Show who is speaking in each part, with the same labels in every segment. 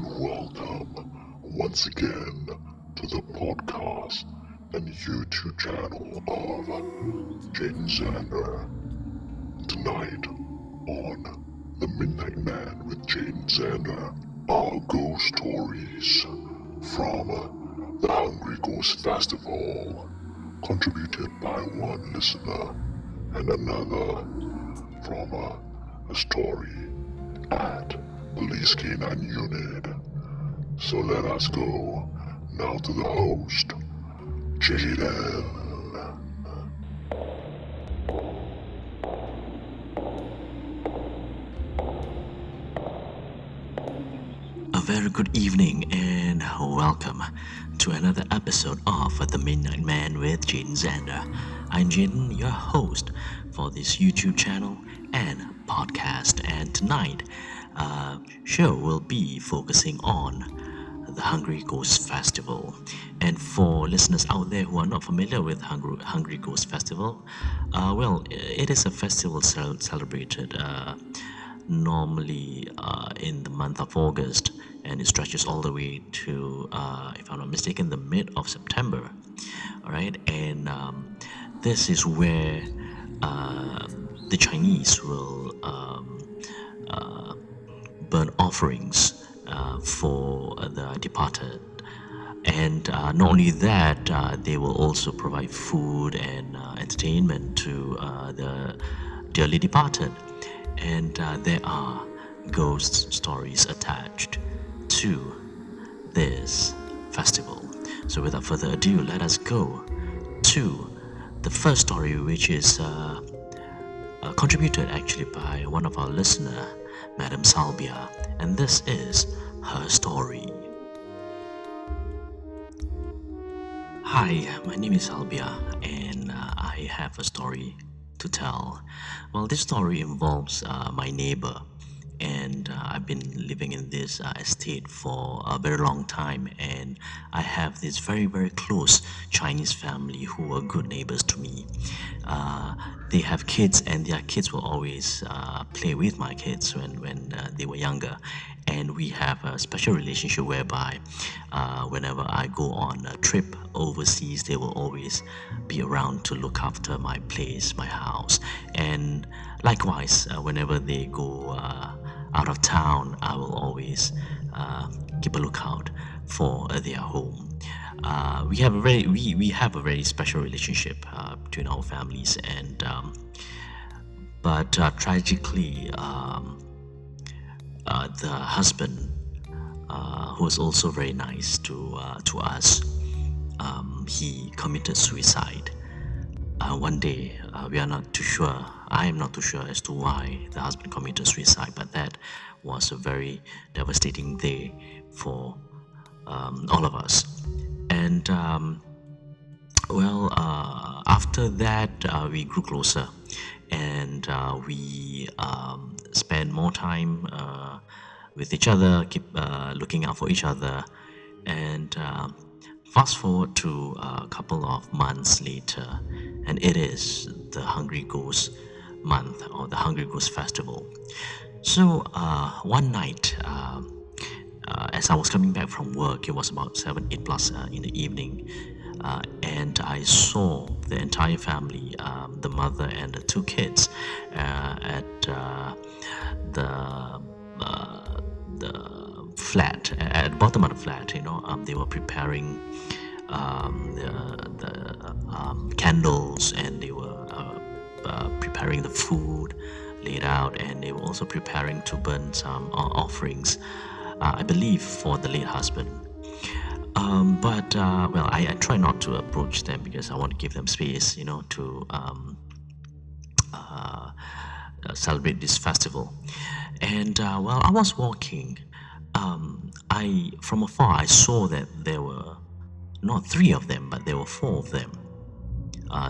Speaker 1: welcome once again to the podcast and YouTube channel of Jaden Zander. Tonight on The Midnight Man with Jaden Zander are ghost stories from the Hungry Ghost Festival, contributed by one listener and another from a story at Police K9 Unit. So let us go now to the host, Jaden.
Speaker 2: A very good evening and welcome to another episode of The Midnight Man with Jaden Zander. I'm Jaden, your host for this YouTube channel and podcast, and tonight show will be focusing on the Hungry Ghost Festival. And for listeners out there who are not familiar with Hungry Ghost Festival, it is a festival celebrated normally in the month of August, and it stretches all the way to, if I'm not mistaken, the mid of September. All right, and this is where the Chinese will burn offerings for the departed. And not only that, they will also provide food and entertainment to the dearly departed. And there are ghost stories attached to this festival. So without further ado, let us go to the first story, which is contributed actually by one of our listener, Madam Salbia, and this is her story. Hi, my name is Salbia, and I have a story to tell. Well, this story involves my neighbor, and I've been living in this estate for a very long time, and I have this very close Chinese family who are good neighbors to me. They have kids, and their kids will always play with my kids when they were younger, and we have a special relationship whereby whenever I go on a trip overseas, they will always be around to look after my place, my house. And likewise, whenever they go out of town, I will always keep a lookout for their home. We have a very special relationship between our families, and but tragically, the husband, who was also very nice to us, he committed suicide. One day, we are not too sure. I am not too sure as to why the husband committed suicide, but that was a very devastating day for all of us. And after that, we grew closer, and we spent more time with each other, keep looking out for each other. And fast forward to a couple of months later, and it is the Hungry Ghost month, or the Hungry Ghost Festival. So one night, as I was coming back from work, it was about 8 plus in the evening, and I saw the entire family, the mother and the two kids, at the flat, at the bottom of the flat. They were preparing the candles, and they were preparing the food laid out, and they were also preparing to burn some offerings, I believe for the late husband. I try not to approach them because I want to give them space, to celebrate this festival. And while I was walking, from afar I saw that there were not 3 of them, but there were 4 of them.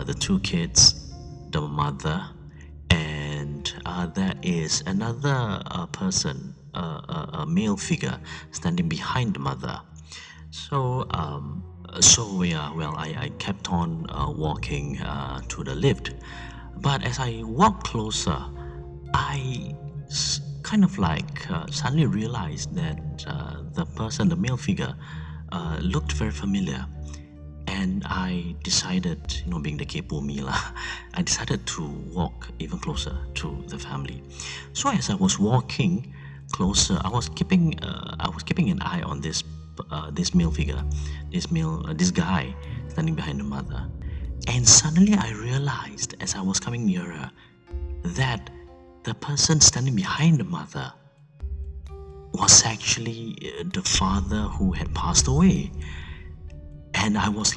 Speaker 2: The 2 kids, the mother, and there is another person, a male figure standing behind the mother. So I kept on walking to the lift. But as I walked closer, I kind of like suddenly realized that the person, the male figure, looked very familiar. And I decided, being the kepo me lah, I decided to walk even closer to the family. So as I was walking closer, I was keeping an eye on this male figure, this guy standing behind the mother. And suddenly I realized, as I was coming nearer, that the person standing behind the mother was actually the father who had passed away. And I was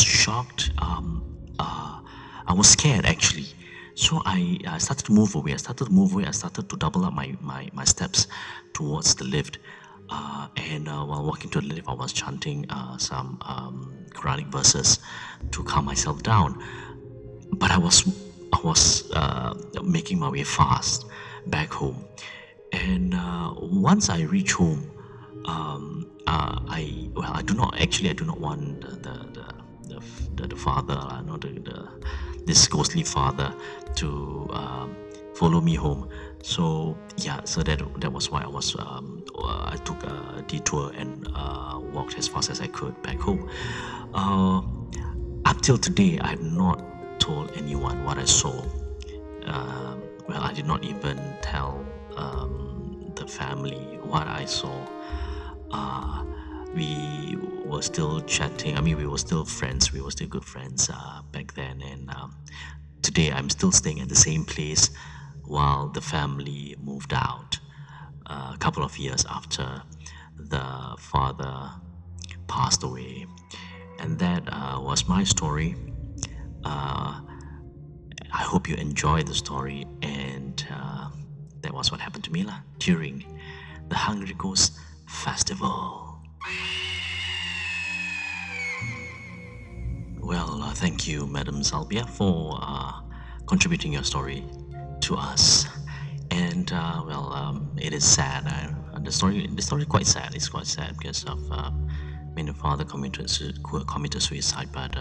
Speaker 2: shocked. I was scared actually. So I started to move away. I started to double up my steps towards the lift. And while walking to the lift, I was chanting some Quranic verses to calm myself down. But I was making my way fast back home. And once I reach home, I do not want the father, this ghostly father, to follow me home. So that was why I took a detour and walked as fast as I could back home. Up till today, I've not told anyone what I saw. I did not even tell the family what I saw. We were still chatting. We were still friends. We were still good friends back then. And today, I'm still staying at the same place while the family moved out a couple of years after the father passed away. And that was my story. I hope you enjoyed the story. And that was what happened to me during the Hungry Ghost Festival. Well, thank you, Madam Salbia, for contributing your story to us. And it is sad. The story is quite sad. It's quite sad because of the father committed suicide. But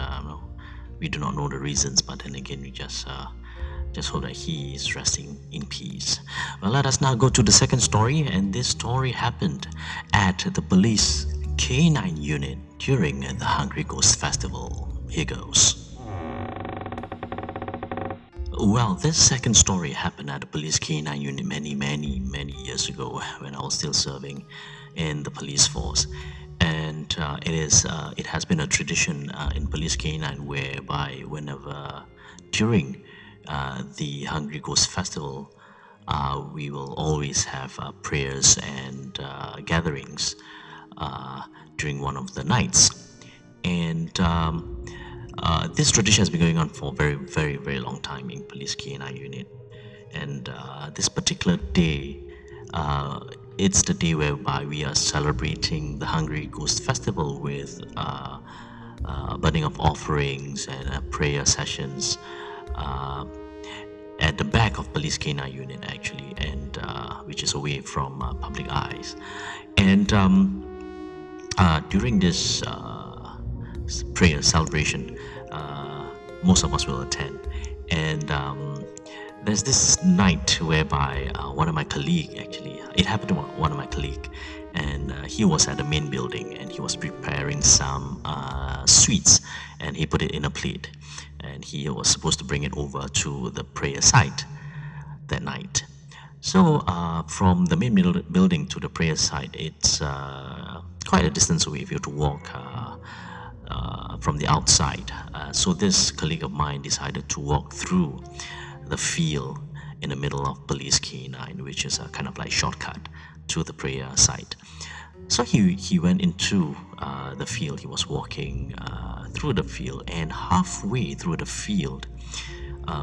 Speaker 2: we do not know the reasons. But then again, we just hope that he is resting in peace. Well, let us now go to the second story, and this story happened at the police K9 unit during the Hungry Ghost Festival. Here goes. Well, this second story happened at the police K9 unit many years ago when I was still serving in the police force. And it has been a tradition in police K9 whereby whenever during the Hungry Ghost Festival, we will always have prayers and gatherings during one of the nights. And this tradition has been going on for a very long time in police K9 unit. And this particular day, it's the day whereby we are celebrating the Hungry Ghost Festival with burning of offerings and prayer sessions at the back of police K9 unit actually, and which is away from public eyes. And during this prayer celebration, most of us will attend. And there's this night whereby one of my colleagues, actually, it happened to one of my colleagues, and he was at the main building and he was preparing some sweets, and he put it in a plate, and he was supposed to bring it over to the prayer site that night. So from the main building to the prayer site, it's quite a distance away if you have to walk from the outside. So this colleague of mine decided to walk through the field in the middle of police K9, which is a kind of like shortcut to the prayer site. So he went into the field. He was walking through the field, and halfway through the field,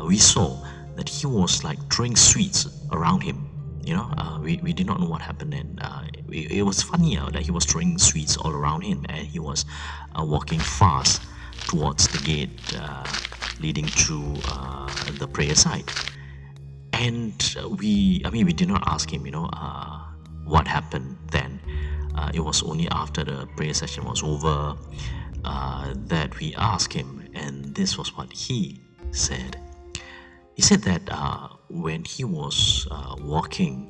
Speaker 2: we saw that he was like throwing sweets around him. We did not know what happened, and it was funny that he was throwing sweets all around him, and he was walking fast towards the gate leading to the prayer site. And we did not ask him, what happened then. It was only after the prayer session was over that we asked him, and this was what he said. He said that when he was walking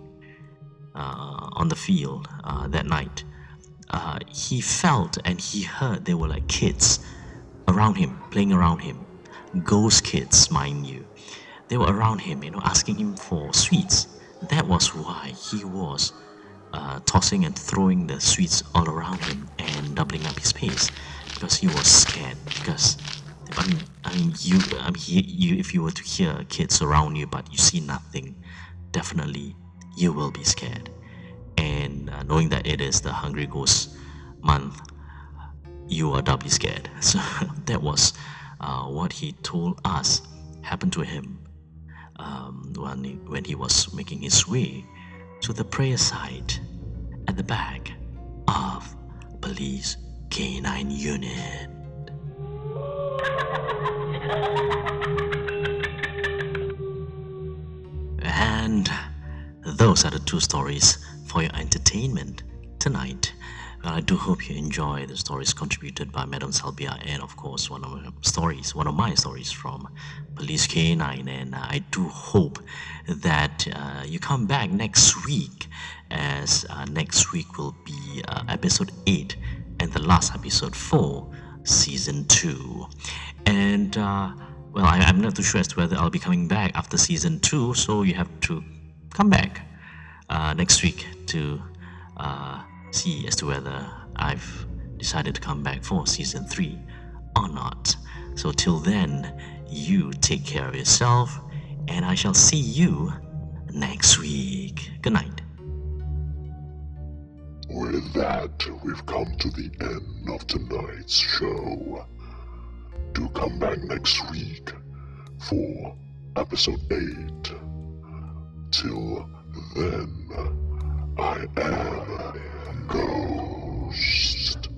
Speaker 2: on the field that night, he felt and he heard there were like kids around him, playing around him. Ghost kids, mind you. They were around him, asking him for sweets. That was why he was tossing and throwing the sweets all around him and doubling up his pace because he was scared. Because if you were to hear kids around you but you see nothing, definitely you will be scared. And knowing that it is the Hungry Ghost month, you are doubly scared. So that was what he told us happened to him when he was making his way to the prayer site at the back of police K9 unit. And those are the two stories for your entertainment tonight. Well, I do hope you enjoy the stories contributed by Madam Salbia and of course one of my stories from Police K9, and I do hope that you come back next week, as next week will be episode 8 and the last episode for season 2. And well, I'm not too sure as to whether I'll be coming back after season 2, so you have to come back next week to see as to whether I've decided to come back for season 3 or not. So till then, you take care of yourself, and I shall see you next week. Good night.
Speaker 1: With that, we've come to the end of tonight's show. Do come back next week for episode 8. Till then, I am Ghost.